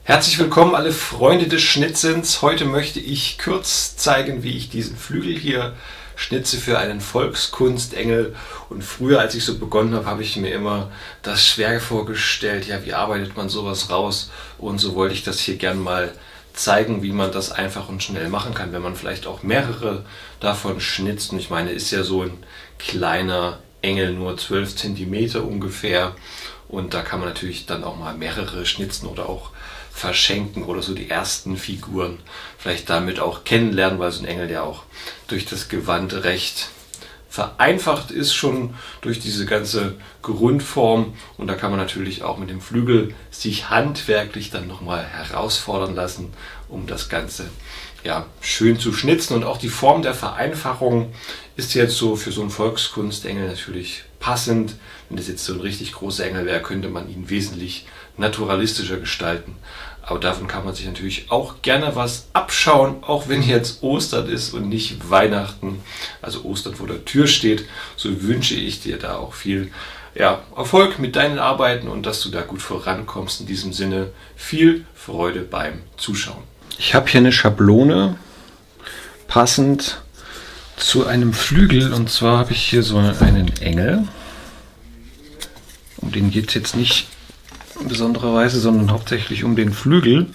Herzlich willkommen alle Freunde des Schnitzens. Heute möchte ich kurz zeigen, wie ich diesen Flügel hier schnitze für einen Volkskunstengel. Und früher, als ich so begonnen habe, habe ich mir immer das schwer vorgestellt. Ja, wie arbeitet man sowas raus? Und so wollte ich das hier gern mal zeigen, wie man das einfach und schnell machen kann, wenn man vielleicht auch mehrere davon schnitzt. Und ich meine, ist ja so ein kleiner Engel, nur 12 cm ungefähr. Und da kann man natürlich dann auch mal mehrere schnitzen oder auch verschenken oder so die ersten Figuren vielleicht damit auch kennenlernen, weil so ein Engel ja auch durch das Gewand recht vereinfacht ist, schon durch diese ganze Grundform. Und da kann man natürlich auch mit dem Flügel sich handwerklich dann nochmal herausfordern lassen, um das Ganze ja schön zu schnitzen. Und auch die Form der Vereinfachung ist jetzt so für so einen Volkskunstengel natürlich passend. Wenn das jetzt so ein richtig großer Engel wäre, könnte man ihn wesentlich naturalistischer gestalten. Aber davon kann man sich natürlich auch gerne was abschauen, auch wenn jetzt Ostern ist und nicht Weihnachten, also Ostern vor der Tür steht. So wünsche ich dir da auch viel Erfolg mit deinen Arbeiten und dass du da gut vorankommst. In diesem Sinne viel Freude beim Zuschauen. Ich habe hier eine Schablone passend zu einem Flügel, und zwar habe ich hier so einen Engel. Um den geht es jetzt nicht in besonderer Weise, sondern hauptsächlich um den Flügel.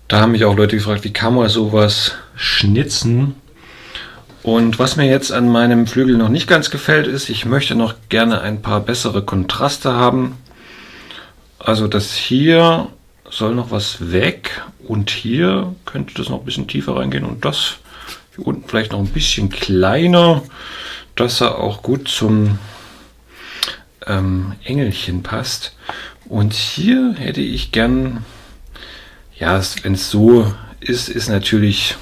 Da haben mich auch Leute gefragt, wie kann man sowas schnitzen? Und was mir jetzt an meinem Flügel noch nicht ganz gefällt, ist, ich möchte noch gerne ein paar bessere Kontraste haben. Also das hier soll noch was weg und hier könnte das noch ein bisschen tiefer reingehen und das hier unten vielleicht noch ein bisschen kleiner, dass er auch gut zum Engelchen passt. Und hier hätte ich gern, ja, wenn es so ist, ist natürlich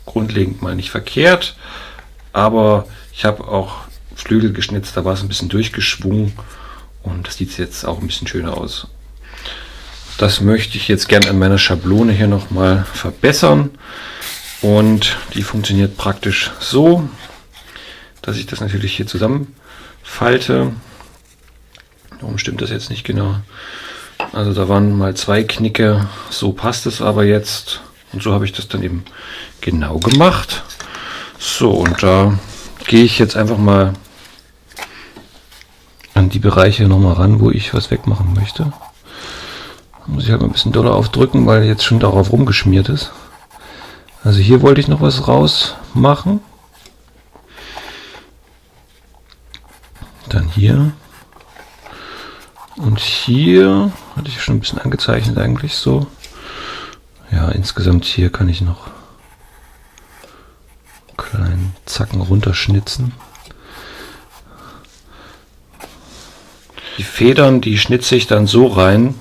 grundlegend mal nicht verkehrt, aber ich habe auch Flügel geschnitzt, da war es ein bisschen durchgeschwungen und das sieht jetzt auch ein bisschen schöner aus. Das möchte ich jetzt gern an meiner Schablone hier nochmal verbessern und die funktioniert praktisch so, dass ich das natürlich hier zusammenfalte. Warum stimmt das jetzt nicht genau? Also da waren mal zwei Knicke, so passt es aber jetzt. Und so habe ich das dann eben genau gemacht. So, und da gehe ich jetzt einfach mal an die Bereiche nochmal ran, wo ich was wegmachen möchte. Da muss ich halt mal ein bisschen doller aufdrücken, weil jetzt schon darauf rumgeschmiert ist. Also hier wollte ich noch was rausmachen. Dann hier. Und hier hatte ich schon ein bisschen angezeichnet eigentlich so. Ja, insgesamt hier kann ich noch einen kleinen Zacken runterschnitzen. Die Federn, die schnitze ich dann so rein.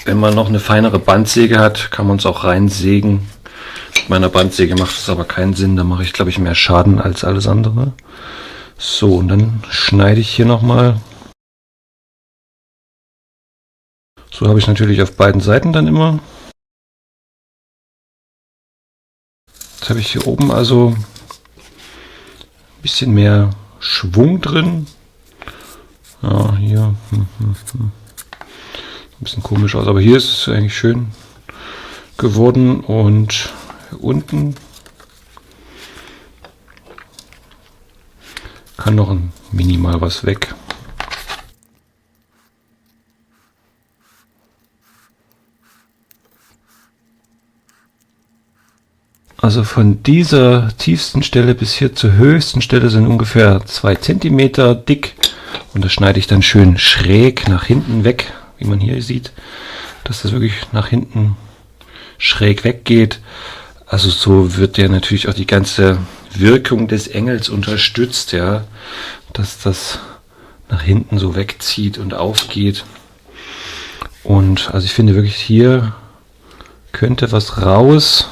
Wenn man noch eine feinere Bandsäge hat, kann man es auch reinsägen. Mit meiner Bandsäge macht es aber keinen Sinn, da mache ich, glaube ich, mehr Schaden als alles andere. So, und dann schneide ich hier nochmal. So habe ich natürlich auf beiden Seiten dann immer. Jetzt habe ich hier oben also ein bisschen mehr Schwung drin. Ja, hier. Ein bisschen komisch aus, aber hier ist es eigentlich schön geworden. Und hier unten kann noch ein minimal was weg. Also von dieser tiefsten Stelle bis hier zur höchsten Stelle sind ungefähr 2 cm dick. Und das schneide ich dann schön schräg nach hinten weg, wie man hier sieht, dass das wirklich nach hinten schräg weggeht. Also so wird ja natürlich auch die ganze Wirkung des Engels unterstützt, ja, dass das nach hinten so wegzieht und aufgeht. Und also ich finde wirklich, hier könnte was raus.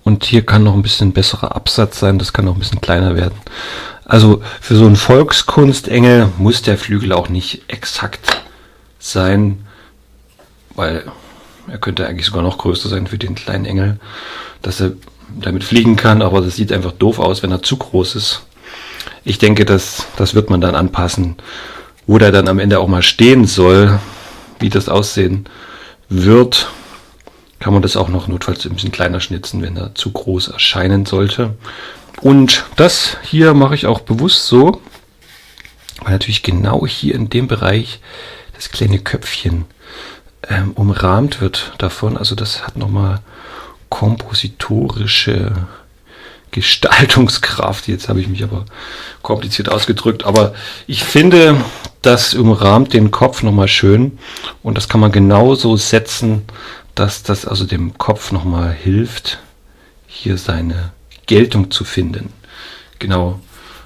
Und hier kann noch ein bisschen besserer Absatz sein, das kann noch ein bisschen kleiner werden. Also für so einen Volkskunstengel muss der Flügel auch nicht exakt sein, weil er könnte eigentlich sogar noch größer sein für den kleinen Engel, dass er damit fliegen kann, aber das sieht einfach doof aus, wenn er zu groß ist. Ich denke, das wird man dann anpassen. wo der dann am Ende auch mal stehen soll, wie das aussehen wird, kann man das auch noch notfalls ein bisschen kleiner schnitzen, wenn er zu groß erscheinen sollte. Und das hier mache ich auch bewusst so, weil natürlich genau hier in dem Bereich das kleine Köpfchen umrahmt wird davon. Also das hat nochmal kompositorische Gestaltungskraft. Jetzt habe ich mich aber kompliziert ausgedrückt. Aber ich finde, das umrahmt den Kopf nochmal schön. Und das kann man genauso setzen, dass das also dem Kopf nochmal hilft, hier seine Geltung zu finden. Genau,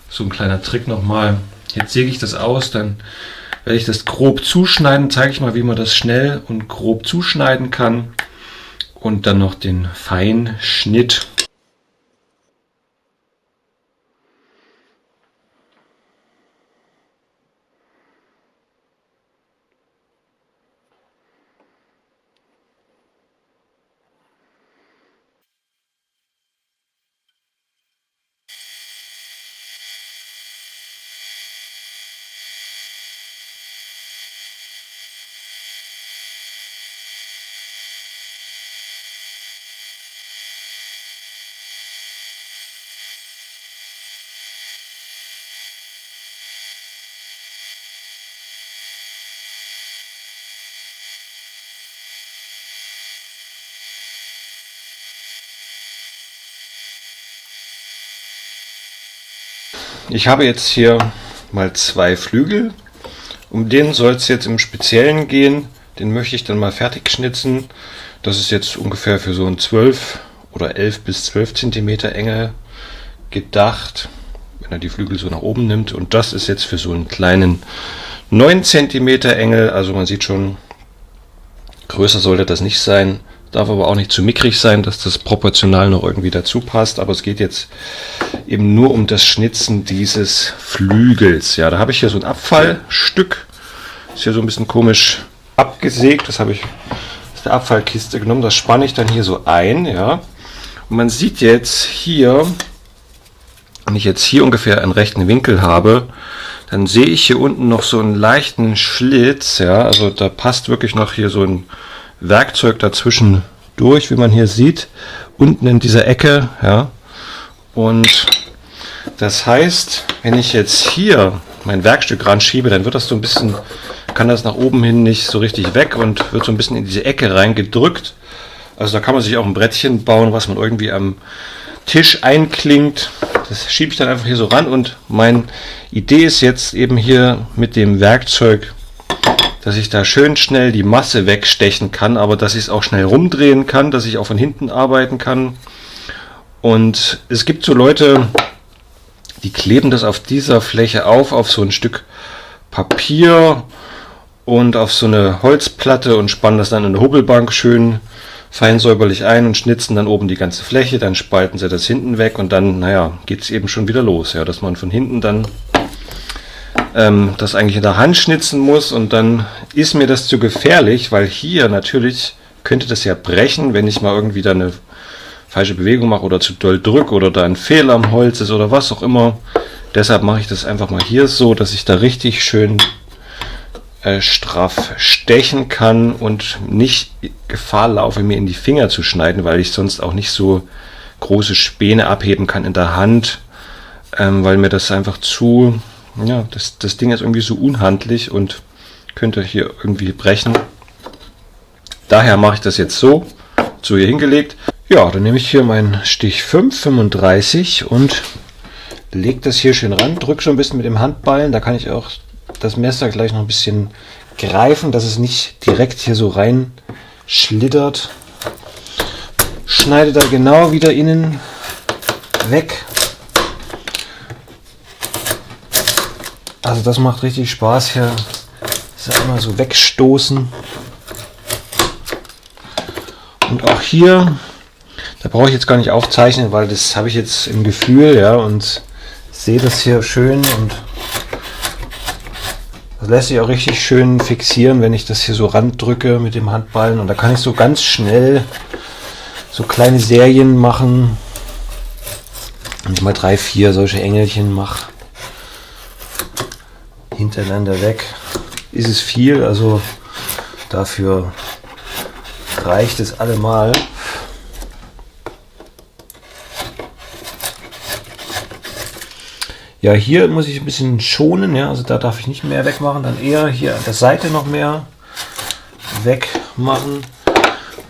so ein kleiner Trick nochmal. Jetzt säge ich das aus, dann werde ich das grob zuschneiden. Zeige ich mal, wie man das schnell und grob zuschneiden kann. Und dann noch den Feinschnitt. Ich habe jetzt hier mal 2 Flügel. Um den soll es jetzt im Speziellen gehen. Den möchte ich dann mal fertig schnitzen. Das ist jetzt ungefähr für so ein 12 oder 11 bis 12 cm Enge gedacht, wenn er die Flügel so nach oben nimmt. Und das ist jetzt für so einen kleinen 9 cm Engel. Also man sieht schon, größer sollte das nicht sein. Darf aber auch nicht zu mickrig sein, dass das proportional noch irgendwie dazu passt. Aber es geht jetzt eben nur um das Schnitzen dieses Flügels. Ja, da habe ich hier so ein Abfallstück. Ist hier so ein bisschen komisch abgesägt. Das habe ich aus der Abfallkiste genommen. Das spanne ich dann hier so ein. Ja. Und man sieht jetzt hier, wenn ich jetzt hier ungefähr einen rechten Winkel habe, dann sehe ich hier unten noch so einen leichten Schlitz. Ja, also da passt wirklich noch hier so ein Werkzeug dazwischen durch, wie man hier sieht, unten in dieser Ecke, ja. Und das heißt, wenn ich jetzt hier mein Werkstück ranschiebe, dann wird das so ein bisschen, kann das nach oben hin nicht so richtig weg und wird so ein bisschen in diese Ecke reingedrückt. Also da kann man sich auch ein Brettchen bauen, was man irgendwie am Tisch einklingt. Das schiebe ich dann einfach hier so ran und meine Idee ist jetzt eben hier mit dem Werkzeug, dass ich da schön schnell die Masse wegstechen kann, aber dass ich es auch schnell rumdrehen kann, dass ich auch von hinten arbeiten kann. Und es gibt so Leute, die kleben das auf dieser Fläche auf so ein Stück Papier und auf so eine Holzplatte und spannen das dann in eine Hobelbank schön fein säuberlich ein und schnitzen dann oben die ganze Fläche, dann spalten sie das hinten weg und dann, naja, geht es eben schon wieder los, ja, dass man von hinten dann das eigentlich in der Hand schnitzen muss und dann ist mir das zu gefährlich, weil hier natürlich könnte das ja brechen, wenn ich mal irgendwie da eine falsche Bewegung mache oder zu doll drücke oder da ein Fehler am Holz ist oder was auch immer. Deshalb mache ich das einfach mal hier so, dass ich da richtig schön straff stechen kann und nicht Gefahr laufe, mir in die Finger zu schneiden, weil ich sonst auch nicht so große Späne abheben kann in der Hand, weil mir das einfach zu... Ja, das Ding ist irgendwie so unhandlich und könnte hier irgendwie brechen. Daher mache ich das jetzt so hier hingelegt. Ja, dann nehme ich hier meinen Stich 5,35 und lege das hier schön ran. Drücke schon ein bisschen mit dem Handballen. Da kann ich auch das Messer gleich noch ein bisschen greifen, dass es nicht direkt hier so rein schlittert. Schneide da genau wieder innen weg. Also das macht richtig Spaß hier, das ist immer so wegstoßen. Und auch hier, da brauche ich jetzt gar nicht aufzeichnen, weil das habe ich jetzt im Gefühl, ja, und sehe das hier schön und das lässt sich auch richtig schön fixieren, wenn ich das hier so randrücke mit dem Handballen und da kann ich so ganz schnell so kleine Serien machen, wenn ich mal 3, 4 solche Engelchen mache. hintereinander weg. Ist es viel, also dafür reicht es allemal. Ja, hier muss ich ein bisschen schonen, ja, also da darf ich nicht mehr wegmachen, dann eher hier an der Seite noch mehr wegmachen.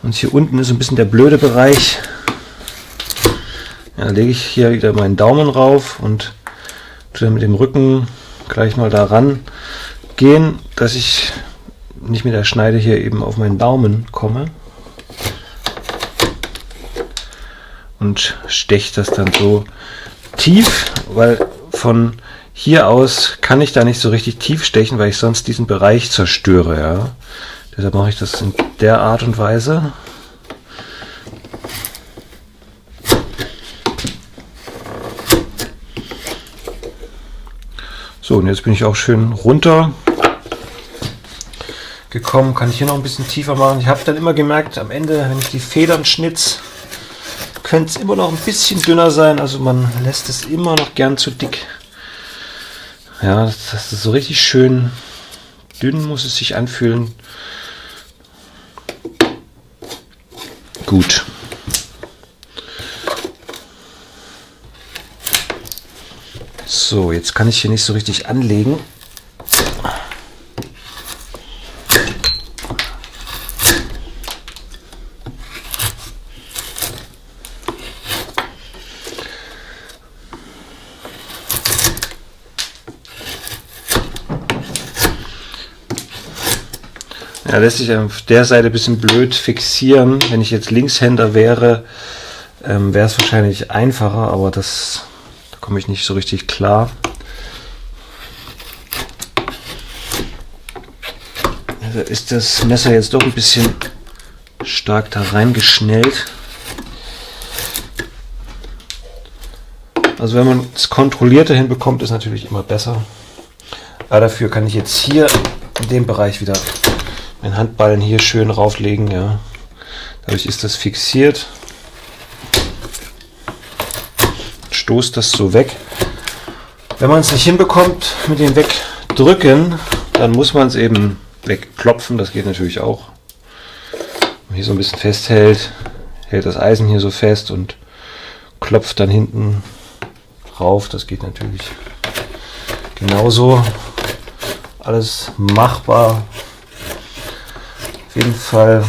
Und hier unten ist ein bisschen der blöde Bereich. Ja, lege ich hier wieder meinen Daumen rauf und tue dann mit dem Rücken gleich mal daran gehen, dass ich nicht mit der Schneide hier eben auf meinen Daumen komme. Und steche das dann so tief, weil von hier aus kann ich da nicht so richtig tief stechen, weil ich sonst diesen Bereich zerstöre. Ja. Deshalb mache ich das in der Art und Weise. So, und jetzt bin ich auch schön runter gekommen. Kann ich hier noch ein bisschen tiefer machen. Ich habe dann immer gemerkt, am Ende, wenn ich die Federn schnitze, könnte es immer noch ein bisschen dünner sein. Also man lässt es immer noch gern zu dick. Ja, das ist so richtig schön dünn, muss es sich anfühlen. Gut. So, jetzt kann ich hier nicht so richtig anlegen. Ja, lässt sich auf der Seite ein bisschen blöd fixieren. Wenn ich jetzt Linkshänder wäre, wäre es wahrscheinlich einfacher, aber da komme ich nicht so richtig klar. Also ist das Messer jetzt doch ein bisschen stark da reingeschnellt. Also wenn man es kontrollierter hinbekommt, ist natürlich immer besser. Aber dafür kann ich jetzt hier in dem Bereich wieder meinen Handballen hier schön rauflegen. Ja. Dadurch ist das fixiert. Stoßt das so weg. Wenn man es nicht hinbekommt mit dem Wegdrücken, dann muss man es eben wegklopfen. Das geht natürlich auch. Wenn man hier so ein bisschen festhält, hält das Eisen hier so fest und klopft dann hinten rauf. Das geht natürlich genauso. Alles machbar. Auf jeden Fall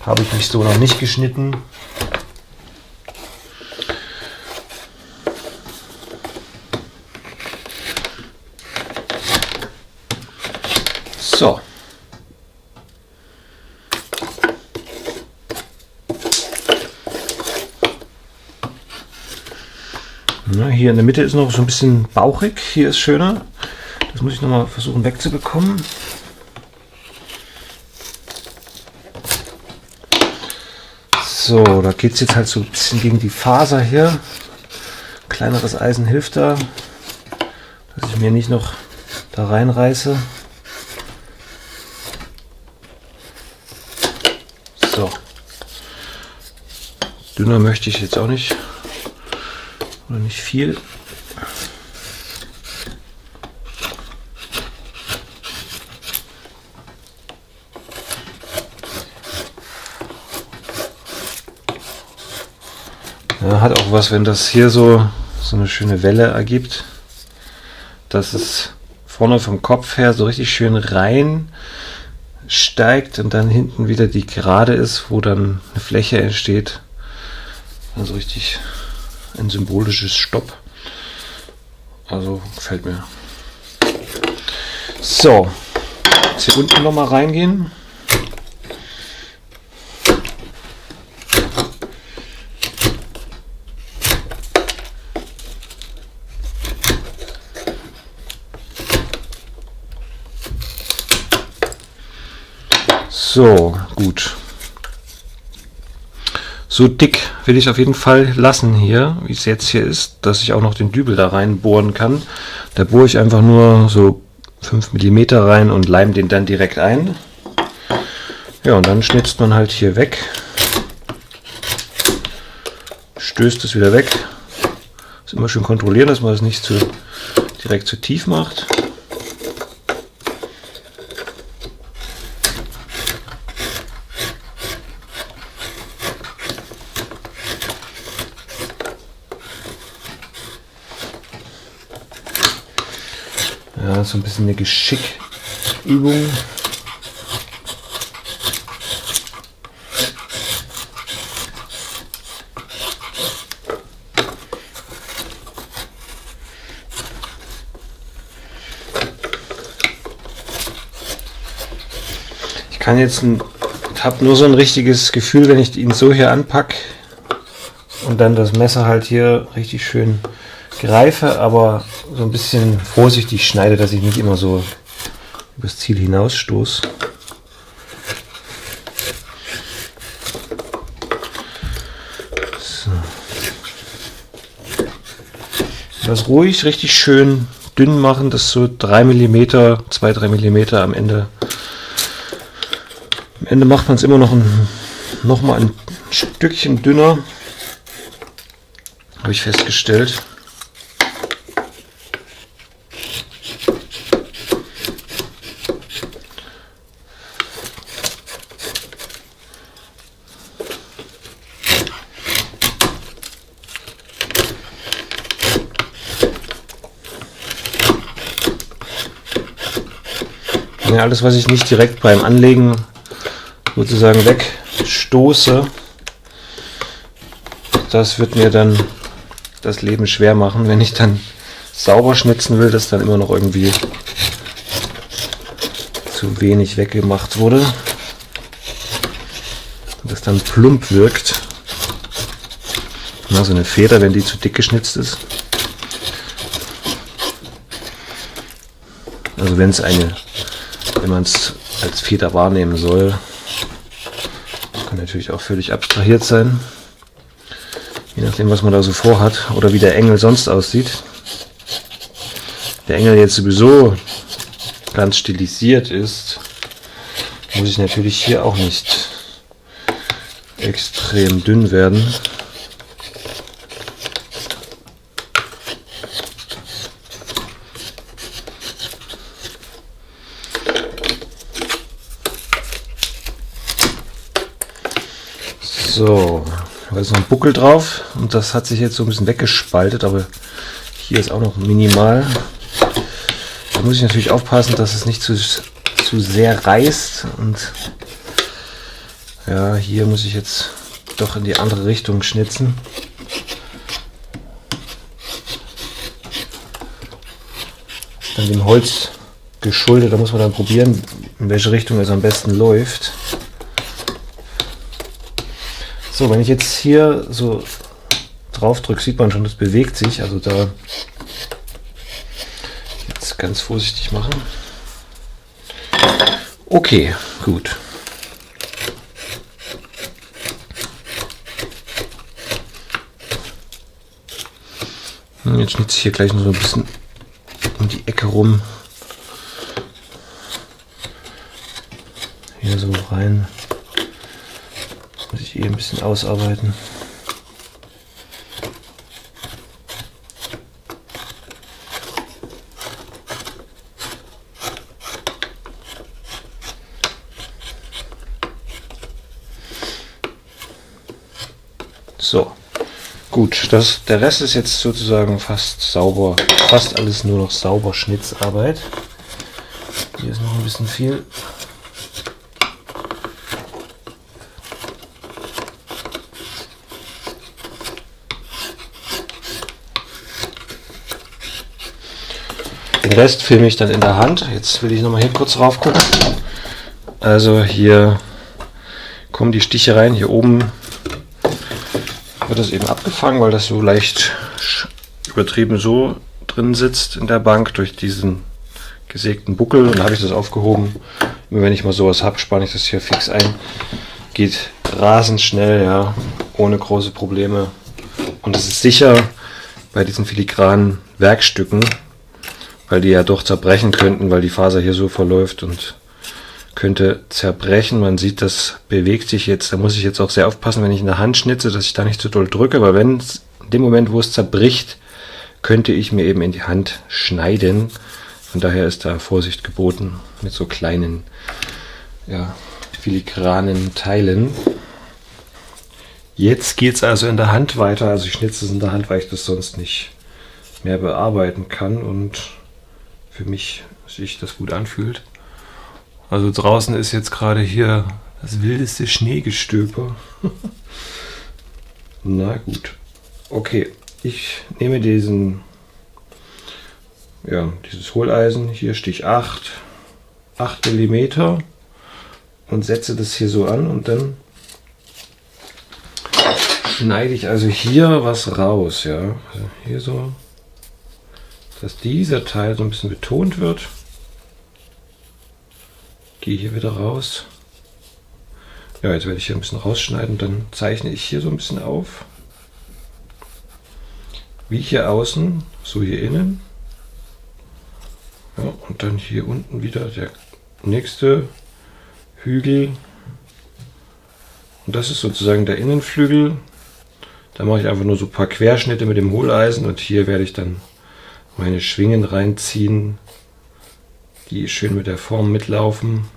habe ich mich so noch nicht geschnitten. So. Ja, hier in der Mitte ist noch so ein bisschen bauchig. Hier ist schöner. Das muss ich noch mal versuchen wegzubekommen. So, da geht es jetzt halt so ein bisschen gegen die Faser hier. Kleineres Eisen hilft da, dass ich mir nicht noch da reinreiße. So. Dünner möchte ich jetzt auch nicht. Oder nicht viel. Ja, hat auch was, wenn das hier so eine schöne Welle ergibt, dass es vorne vom Kopf her so richtig schön rein steigt und dann hinten wieder die Gerade ist, wo dann eine Fläche entsteht. Also richtig ein symbolisches Stopp. Also gefällt mir. So, jetzt hier unten nochmal reingehen. So, gut. So dick will ich es auf jeden Fall lassen hier, wie es jetzt hier ist, dass ich auch noch den Dübel da rein bohren kann. Da bohre ich einfach nur so 5 mm rein und leime den dann direkt ein. Ja, und dann schnitzt man halt hier weg. Stößt es wieder weg. Das immer schön kontrollieren, dass man es nicht direkt zu tief macht. Ja, so ein bisschen eine Geschickübung. Ich habe nur so ein richtiges Gefühl, wenn ich ihn so hier anpacke und dann das Messer halt hier richtig schön greife, aber so ein bisschen vorsichtig schneide, dass ich nicht immer so übers Ziel hinausstoße. So. Das ruhig richtig schön dünn machen, das so 3 mm, 2-3 mm am Ende. Am Ende macht man es immer noch mal ein Stückchen dünner, habe ich festgestellt. Ja, alles, was ich nicht direkt beim Anlegen sozusagen wegstoße, das wird mir dann das Leben schwer machen, wenn ich dann sauber schnitzen will, dass dann immer noch irgendwie zu wenig weggemacht wurde und das dann plump wirkt. Na, so eine Feder, wenn die zu dick geschnitzt ist. Also wenn man es als Feder wahrnehmen soll, kann natürlich auch völlig abstrahiert sein, je nachdem, was man da so vorhat oder wie der Engel sonst aussieht. Der Engel jetzt sowieso ganz stilisiert ist, muss ich natürlich hier auch nicht extrem dünn werden. So, da ist noch ein Buckel drauf und das hat sich jetzt so ein bisschen weggespaltet, aber hier ist auch noch minimal. Da muss ich natürlich aufpassen, dass es nicht zu sehr reißt und ja, hier muss ich jetzt doch in die andere Richtung schnitzen. Das ist dann dem Holz geschuldet, da muss man dann probieren, in welche Richtung es am besten läuft. So, wenn ich jetzt hier so drauf drücke, sieht man schon, das bewegt sich. Also da jetzt ganz vorsichtig machen. Okay, gut. Und jetzt schnitze ich hier gleich noch so ein bisschen um die Ecke rum. Hier so rein. Muss ich ein bisschen ausarbeiten. So, gut, der Rest ist jetzt sozusagen fast sauber, fast alles nur noch sauber Schnitzarbeit. Hier ist noch ein bisschen viel. Den Rest filme ich dann in der Hand. Jetzt will ich noch mal hier kurz rauf gucken. Also hier kommen die Stiche rein. Hier oben wird das eben abgefangen, weil das so leicht übertrieben so drin sitzt in der Bank durch diesen gesägten Buckel. Und dann habe ich das aufgehoben. Immer wenn ich mal sowas habe, spanne ich das hier fix ein. Geht rasend schnell, ja, ohne große Probleme. Und es ist sicher bei diesen filigranen Werkstücken, weil die ja doch zerbrechen könnten, weil die Faser hier so verläuft und könnte zerbrechen. Man sieht, das bewegt sich jetzt. Da muss ich jetzt auch sehr aufpassen, wenn ich in der Hand schnitze, dass ich da nicht zu doll drücke, weil wenn es in dem Moment, wo es zerbricht, könnte ich mir eben in die Hand schneiden. Von daher ist da Vorsicht geboten mit so kleinen, ja, filigranen Teilen. Jetzt geht es also in der Hand weiter. Also ich schnitze es in der Hand, weil ich das sonst nicht mehr bearbeiten kann und für mich sich das gut anfühlt. Also draußen ist jetzt gerade hier das wildeste Schneegestöber. Na gut. Okay, ich nehme dieses Hohleisen, hier Stich 8 mm und setze das hier so an und dann schneide ich also hier was raus, ja. Also hier so, dass dieser Teil so ein bisschen betont wird. Gehe hier wieder raus. Ja, jetzt werde ich hier ein bisschen rausschneiden, dann zeichne ich hier so ein bisschen auf. Wie hier außen, so hier innen. Ja, und dann hier unten wieder der nächste Hügel. Und das ist sozusagen der Innenflügel. Da mache ich einfach nur so ein paar Querschnitte mit dem Hohleisen und hier werde ich dann meine Schwingen reinziehen, die schön mit der Form mitlaufen.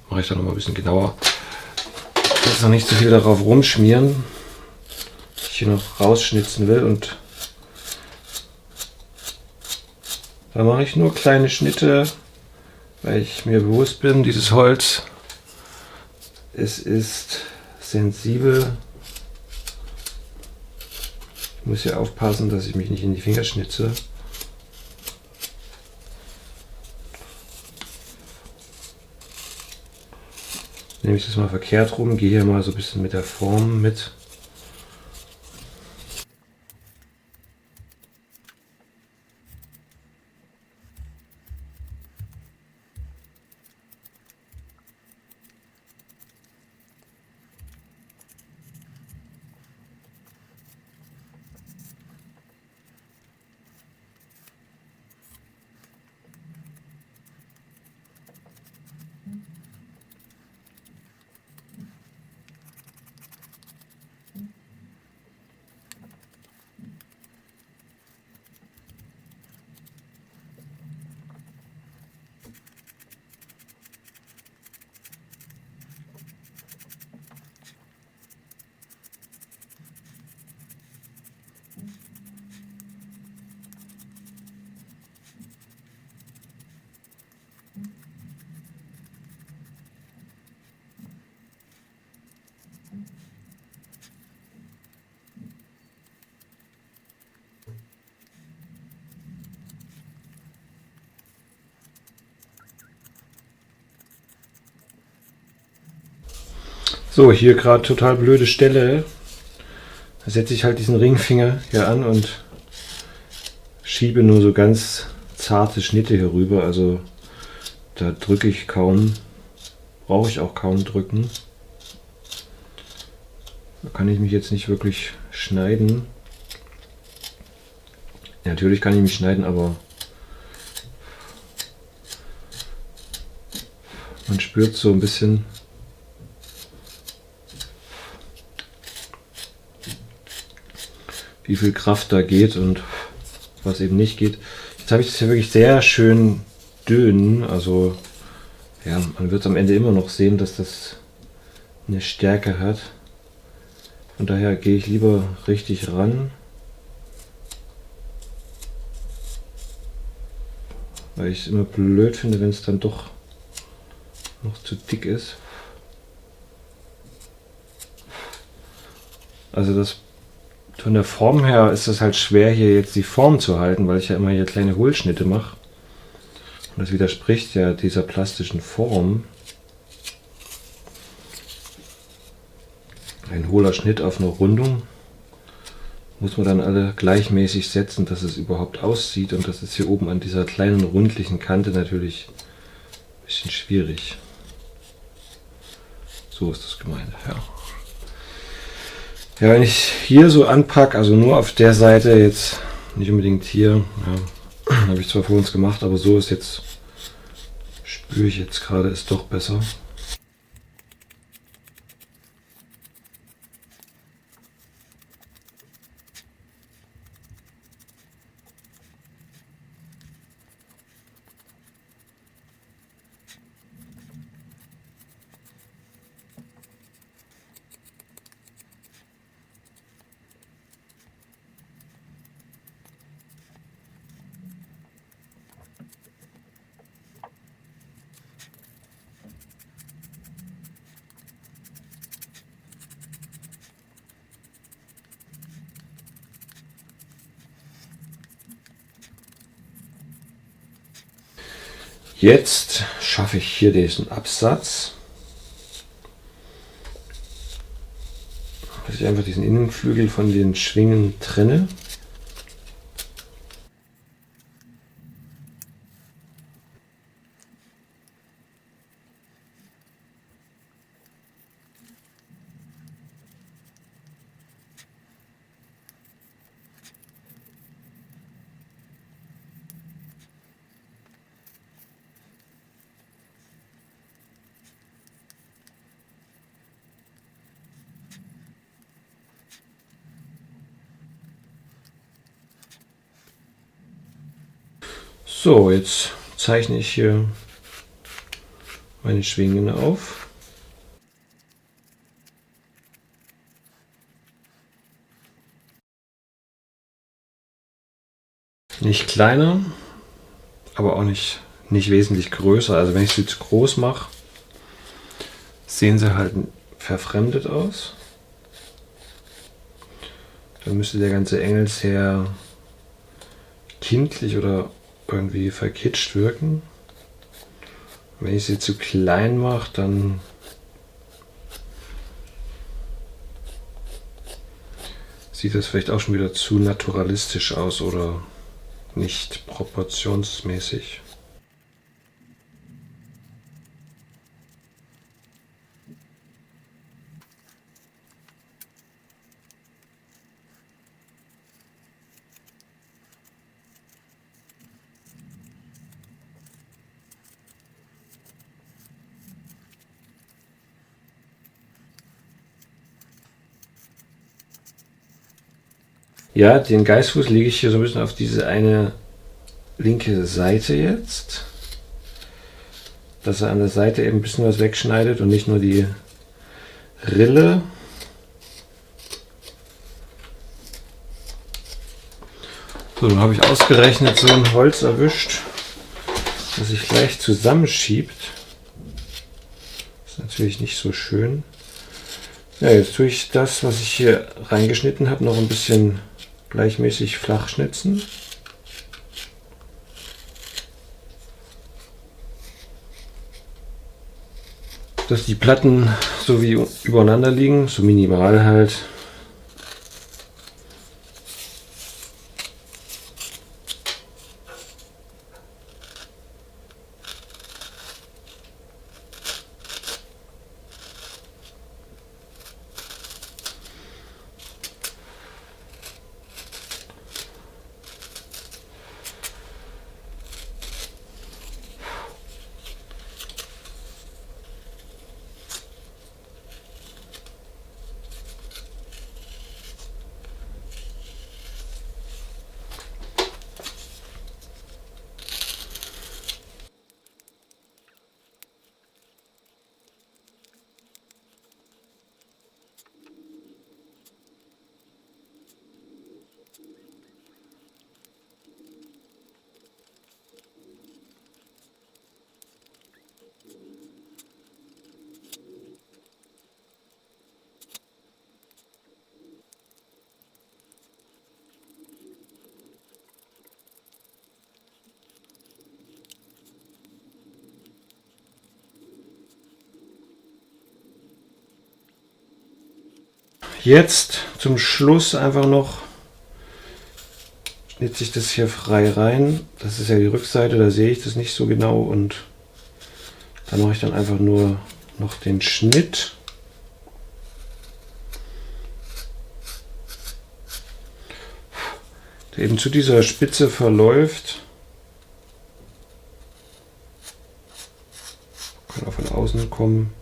Mache ich dann noch mal ein bisschen genauer. Jetzt noch nicht so viel darauf rumschmieren, was ich hier noch rausschnitzen will, und da mache ich nur kleine Schnitte, weil ich mir bewusst bin, dieses Holz, es ist sensibel. Ich muss hier aufpassen, dass ich mich nicht in die Finger schnitze. Nehme ich das mal verkehrt rum, gehe hier mal so ein bisschen mit der Form mit. So, hier gerade total blöde Stelle. Da setze ich halt diesen Ringfinger hier an und schiebe nur so ganz zarte Schnitte hier rüber. Also da drücke ich kaum, brauche ich auch kaum drücken. Da kann ich mich jetzt nicht wirklich schneiden. Ja, natürlich kann ich mich schneiden, aber man spürt so ein bisschen, wie viel Kraft da geht und was eben nicht geht. Jetzt habe ich das hier wirklich sehr schön dünn, also ja, man wird am Ende immer noch sehen, dass das eine Stärke hat. Von daher gehe ich lieber richtig ran, weil ich es immer blöd finde, wenn es dann doch noch zu dick ist. Also das von der Form her ist es halt schwer, hier jetzt die Form zu halten, weil ich ja immer hier kleine Hohlschnitte mache. Und das widerspricht ja dieser plastischen Form. Ein hohler Schnitt auf eine Rundung muss man dann alle gleichmäßig setzen, dass es überhaupt aussieht. Und das ist hier oben an dieser kleinen rundlichen Kante natürlich ein bisschen schwierig. So ist das gemeint, ja. Ja, wenn ich hier so anpacke, also nur auf der Seite, jetzt nicht unbedingt hier, ja, habe ich zwar für uns gemacht, aber so ist jetzt, spüre ich jetzt gerade, ist doch besser. Jetzt schaffe ich hier diesen Absatz, dass ich einfach diesen Innenflügel von den Schwingen trenne. So, jetzt zeichne ich hier meine Schwingen auf. Nicht kleiner, aber auch nicht wesentlich größer. Also wenn ich sie zu groß mache, sehen sie halt verfremdet aus. Dann müsste der ganze Engel sehr kindlich oder irgendwie verkitscht wirken. Wenn ich sie zu klein mache, dann sieht das vielleicht auch schon wieder zu naturalistisch aus oder nicht proportionsmäßig. Ja, den Geißfuß lege ich hier so ein bisschen auf diese eine linke Seite jetzt, dass er an der Seite eben ein bisschen was wegschneidet und nicht nur die Rille. So, dann habe ich ausgerechnet so ein Holz erwischt, das sich gleich zusammenschiebt. Das ist natürlich nicht so schön. Ja, jetzt tue ich das, was ich hier reingeschnitten habe, noch ein bisschen gleichmäßig flach schnitzen. Dass die Platten so wie übereinander liegen, so minimal halt. Jetzt zum Schluss einfach noch schnitze ich das hier frei rein. Das ist ja die Rückseite, da sehe ich das nicht so genau und da mache ich dann einfach nur noch den Schnitt. Der eben zu dieser Spitze verläuft. Kann auch von außen kommen.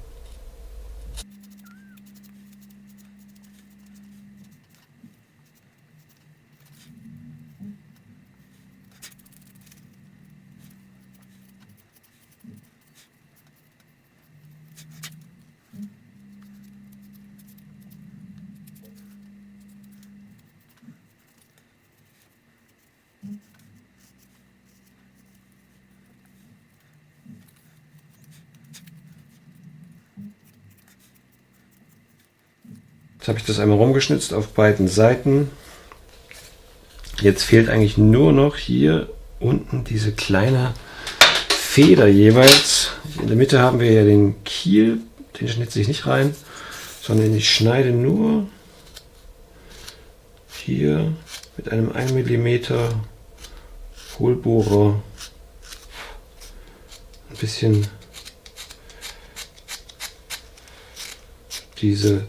Jetzt habe ich das einmal rumgeschnitzt auf beiden Seiten. Jetzt fehlt eigentlich nur noch hier unten diese kleine Feder jeweils. In der Mitte haben wir ja den Kiel, den schnitze ich nicht rein, sondern ich schneide nur hier mit einem 1 mm Hohlbohrer ein bisschen diese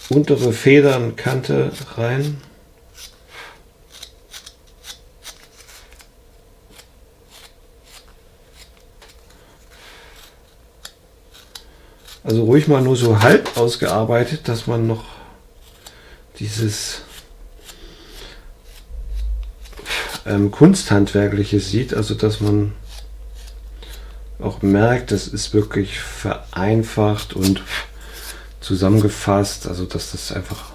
untere Federnkante rein. Also ruhig mal nur so halb ausgearbeitet, dass man noch dieses Kunsthandwerkliche sieht, also dass man auch merkt, das ist wirklich vereinfacht und zusammengefasst, also dass das einfach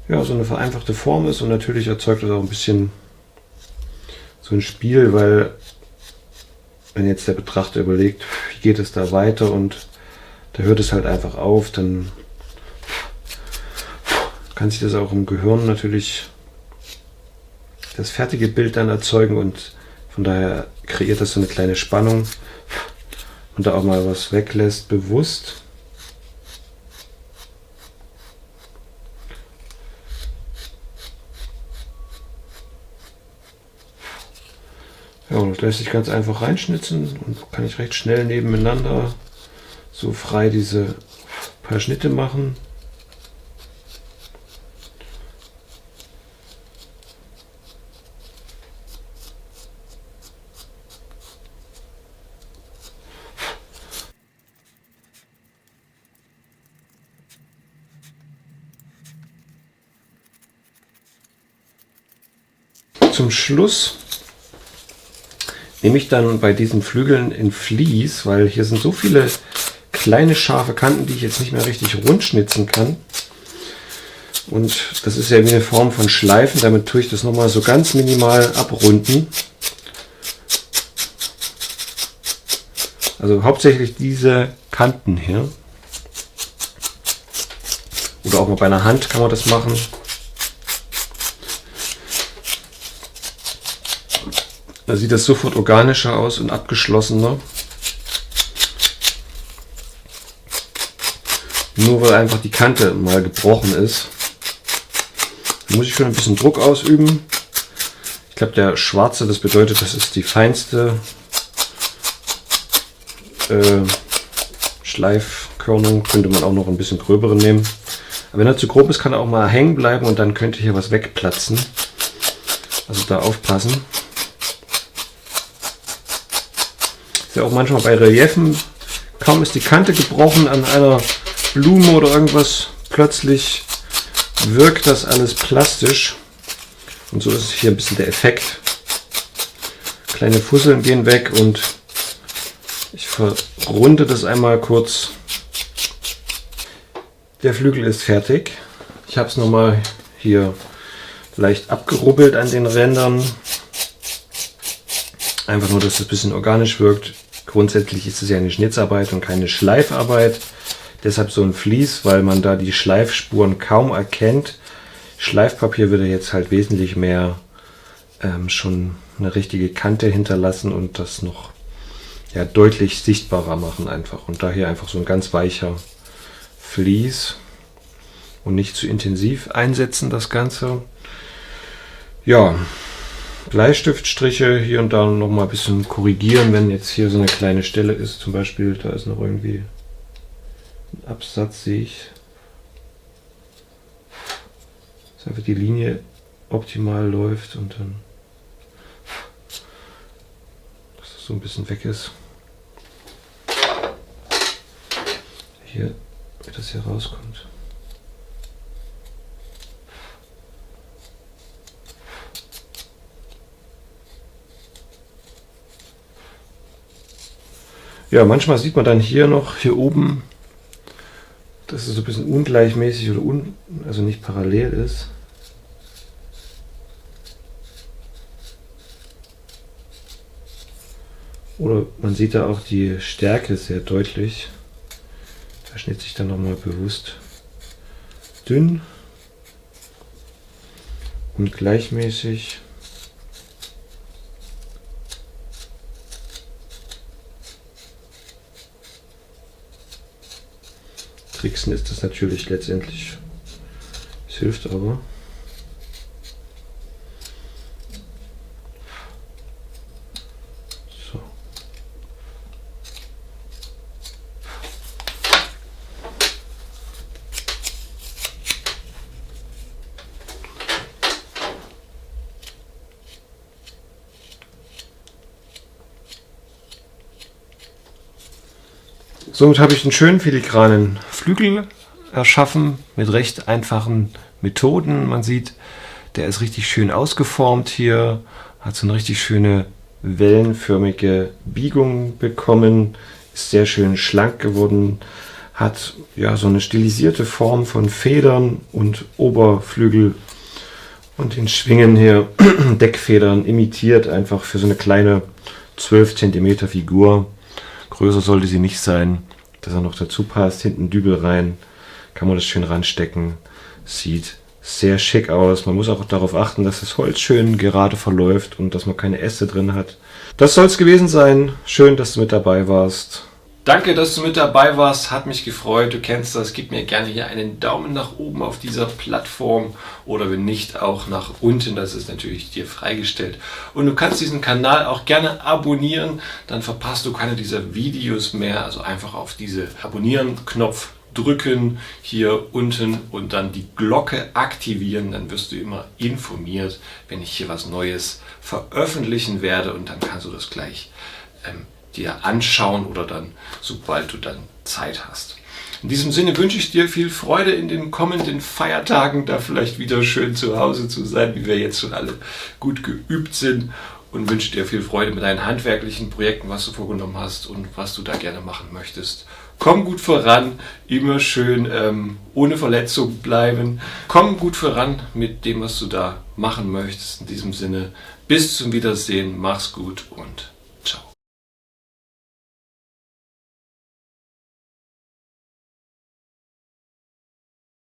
ja so eine vereinfachte Form ist, und natürlich erzeugt das auch ein bisschen so ein Spiel, weil wenn jetzt der Betrachter überlegt, wie geht es da weiter und da hört es halt einfach auf, dann kann sich das auch im Gehirn natürlich das fertige Bild dann erzeugen, und von daher kreiert das so eine kleine Spannung und da auch mal was weglässt, bewusst. Ja, und das lässt sich ganz einfach reinschnitzen und kann ich recht schnell nebeneinander so frei diese paar Schnitte machen. Zum Schluss nehme ich dann bei diesen Flügeln in Vlies, weil hier sind so viele kleine scharfe Kanten, die ich jetzt nicht mehr richtig rund schnitzen kann. Und das ist ja wie eine Form von Schleifen, damit tue ich das nochmal so ganz minimal abrunden. Also hauptsächlich diese Kanten hier. Oder auch mal bei einer Hand kann man das machen. Da sieht das sofort organischer aus und abgeschlossener. Nur weil einfach die Kante mal gebrochen ist. Da muss ich schon ein bisschen Druck ausüben. Ich glaube, der schwarze, das bedeutet, das ist die feinste Schleifkörnung. Könnte man auch noch ein bisschen gröbere nehmen. Aber wenn er zu grob ist, kann er auch mal hängen bleiben und dann könnte hier was wegplatzen. Also da aufpassen. Ja, auch manchmal bei Reliefen, kaum ist die Kante gebrochen an einer Blume oder irgendwas, plötzlich wirkt das alles plastisch, und so ist hier ein bisschen der Effekt. Kleine Fusseln gehen weg und ich verrunde das einmal kurz. Der Flügel ist fertig. Ich habe es nochmal hier leicht abgerubbelt an den Rändern. Einfach nur, dass es ein bisschen organisch wirkt. Grundsätzlich ist es ja eine Schnitzarbeit und keine Schleifarbeit. Deshalb so ein Vlies, weil man da die Schleifspuren kaum erkennt. Schleifpapier würde jetzt halt wesentlich mehr schon eine richtige Kante hinterlassen und das noch ja, deutlich sichtbarer machen einfach. Und daher einfach so ein ganz weicher Vlies und nicht zu intensiv einsetzen das Ganze. Ja, Bleistiftstriche hier und da noch mal ein bisschen korrigieren, wenn jetzt hier so eine kleine Stelle ist, zum Beispiel, da ist noch irgendwie ein Absatz, sehe ich. Dass einfach die Linie optimal läuft und dann, dass das so ein bisschen weg ist. Hier, wie das hier rauskommt. Ja, manchmal sieht man dann hier noch, hier oben, dass es so ein bisschen ungleichmäßig oder also nicht parallel ist. Oder man sieht da auch die Stärke sehr deutlich. Da schnitze ich dann nochmal bewusst dünn und gleichmäßig. Tricksen ist das natürlich letztendlich. Es hilft aber. So. Somit habe ich einen schönen filigranen Flügel erschaffen mit recht einfachen Methoden. Man sieht, der ist richtig schön ausgeformt hier, hat so eine richtig schöne wellenförmige Biegung bekommen, ist sehr schön schlank geworden, hat ja so eine stilisierte Form von Federn und Oberflügel und den Schwingen hier Deckfedern imitiert, einfach für so eine kleine 12 cm Figur. Größer sollte sie nicht sein, dass er noch dazu passt. Hinten Dübel rein, kann man das schön ranstecken. Sieht sehr schick aus. Man muss auch darauf achten, dass das Holz schön gerade verläuft und dass man keine Äste drin hat. Das soll es gewesen sein. Schön, dass du mit dabei warst. Danke, dass du mit dabei warst, hat mich gefreut. Du kennst das, gib mir gerne hier einen Daumen nach oben auf dieser Plattform oder wenn nicht auch nach unten, das ist natürlich dir freigestellt. Und du kannst diesen Kanal auch gerne abonnieren, dann verpasst du keine dieser Videos mehr. Also einfach auf diese Abonnieren-Knopf drücken hier unten und dann die Glocke aktivieren, dann wirst du immer informiert, wenn ich hier was Neues veröffentlichen werde und dann kannst du das gleich dir anschauen oder dann, sobald du dann Zeit hast. In diesem Sinne wünsche ich dir viel Freude in den kommenden Feiertagen, da vielleicht wieder schön zu Hause zu sein, wie wir jetzt schon alle gut geübt sind und wünsche dir viel Freude mit deinen handwerklichen Projekten, was du vorgenommen hast und was du da gerne machen möchtest. Komm gut voran, immer schön ohne Verletzung bleiben. Komm gut voran mit dem, was du da machen möchtest. In diesem Sinne, bis zum Wiedersehen, mach's gut und